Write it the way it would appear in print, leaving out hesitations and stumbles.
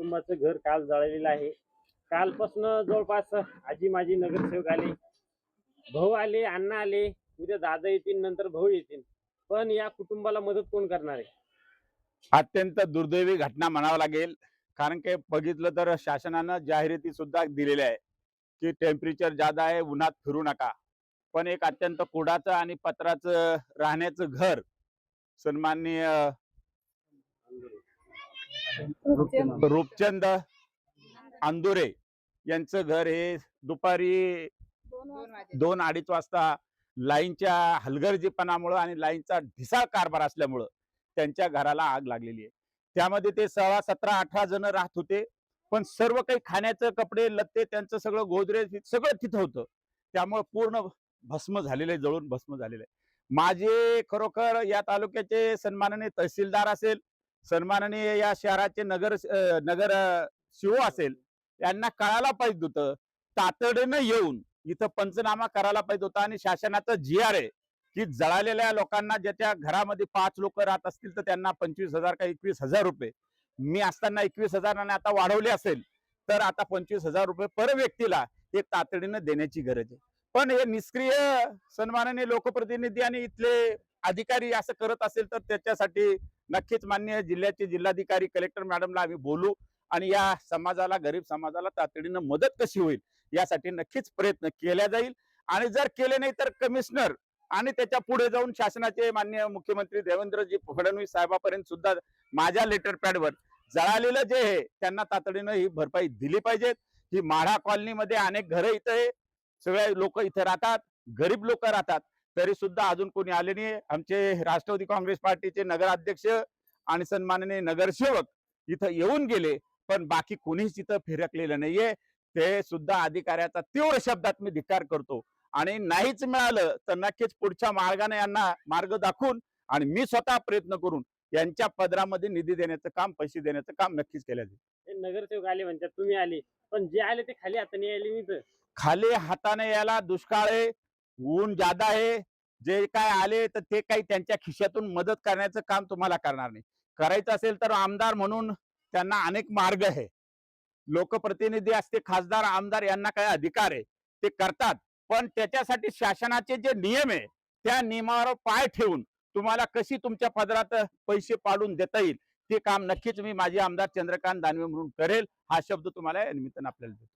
कुटुंबाचं घर काल जळालेलं आहे. कालपासून जवळपास आजी माजी नगरसेवक आले, भाऊ आले, अण्णा आले, उद्या दादा येतील, नंतर भाऊ येतील. पण या कुटुंबाला मदत कोण करणार आहे? अत्यंत दुर्दैवी घटना म्हणावं लागेल. कारण की बघितलं तर शासनानं जाहिराती सुद्धा दिलेल्या आहे की टेम्परेचर जादा आहे, उन्हात फिरू नका. पण एक अत्यंत कुडाचं आणि पत्राचं राहण्याचं घर सन्माननीय रूपचंद अंदुरे यांचं घर हे दुपारी 2-2:30 वाजता लाईनच्या हलगर्जीपणामुळं आणि लाईनचा ढिसाळ कारभार असल्यामुळं त्यांच्या घराला आग लागलेली आहे. त्यामध्ये ते 16, 17, 18 जण राहत होते. पण सर्व काही खाण्याचं कपडे लत्ते त्यांचं सगळं गोदरेज सगळं तिथं होतं. त्यामुळे पूर्ण भस्म झालेलं आहे, जळून भस्म झालेलं आहे. माझे खरोखर या तालुक्याचे सन्माननीय तहसीलदार असेल, सन्माननीय या शहराचे नगर सीओ असेल, यांना कळायला पाहिजे होतं. तातडीनं येऊन इथं पंचनामा करायला पाहिजे होता आणि शासनाचं GR आहे की जळालेल्या लोकांना ज्याच्या घरामध्ये 5 लोक राहत असतील तर त्यांना 25,000 का 21,000 रुपये, मी असताना 21,000 आणि आता वाढवले असेल तर आता 25,000 रुपये पर व्यक्तीला हे तातडीनं देण्याची गरज आहे. पण हे निष्क्रिय सन्माननीय लोकप्रतिनिधी आणि इथले अधिकारी असं करत असेल तर त्याच्यासाठी नक्कीच माननीय जिल्ह्याचे जिल्हाधिकारी कलेक्टर मॅडमला आम्ही बोलू आणि या समाजाला, गरीब समाजाला तातडीनं मदत कशी होईल यासाठी नक्कीच प्रयत्न केला जाईल. आणि जर केले नाही तर कमिशनर आणि त्याच्या पुढे जाऊन शासनाचे माननीय मुख्यमंत्री देवेंद्रजी फडणवीस साहेबांपर्यंत सुद्धा माझ्या लेटर पॅडवर जळालेलं जे आहे त्यांना तातडीनं ही भरपाई दिली पाहिजे. ही माढा कॉलनीमध्ये अनेक घरं इथं आहे, सगळे लोक इथे राहतात, गरीब लोक राहतात, तरी सुद्धा अजून कोणी आले नाही. आमचे राष्ट्रवादी काँग्रेस पार्टीचे नगराध्यक्ष आणि सन्माननीय नगरसेवक इथं येऊन गेले, पण बाकी कोणीच इथं फिरकलेलं नाहीये. ते सुद्धा अधिकाऱ्याचा तीव्र शब्दात मी धिक्कार करतो आणि नाहीच मिळालं तर नक्कीच पुढच्या मार्गाने यांना मार्ग दाखवून आणि मी स्वतः प्रयत्न करून यांच्या पदरामध्ये निधी देण्याचं काम, पैसे देण्याचं काम नक्कीच केलं जाईल. हे नगरसेवक आले म्हणतात, तुम्ही आले, पण जे आले ते खाली हाताने आले नाही तर. खाली हाताने याला दुष्काळ आहे, ऊन जादा आहे. जे काय आले तर ते काही त्यांच्या खिशातून मदत करण्याचं काम तुम्हाला करणार नाही. करायचं असेल तर आमदार म्हणून त्यांना अनेक मार्ग आहे. लोकप्रतिनिधी असते, खासदार, आमदार यांना काय अधिकार आहे ते करतात. पण त्याच्यासाठी शासनाचे जे नियम आहे त्या नियमावर पाय ठेवून तुम्हाला कशी तुमच्या पदरात पैसे पाडून देता येईल ते काम नक्कीच मी माझे आमदार चंद्रकांत दानवे म्हणून करेल. हा शब्द तुम्हाला या निमित्तानं आपल्याला देतो.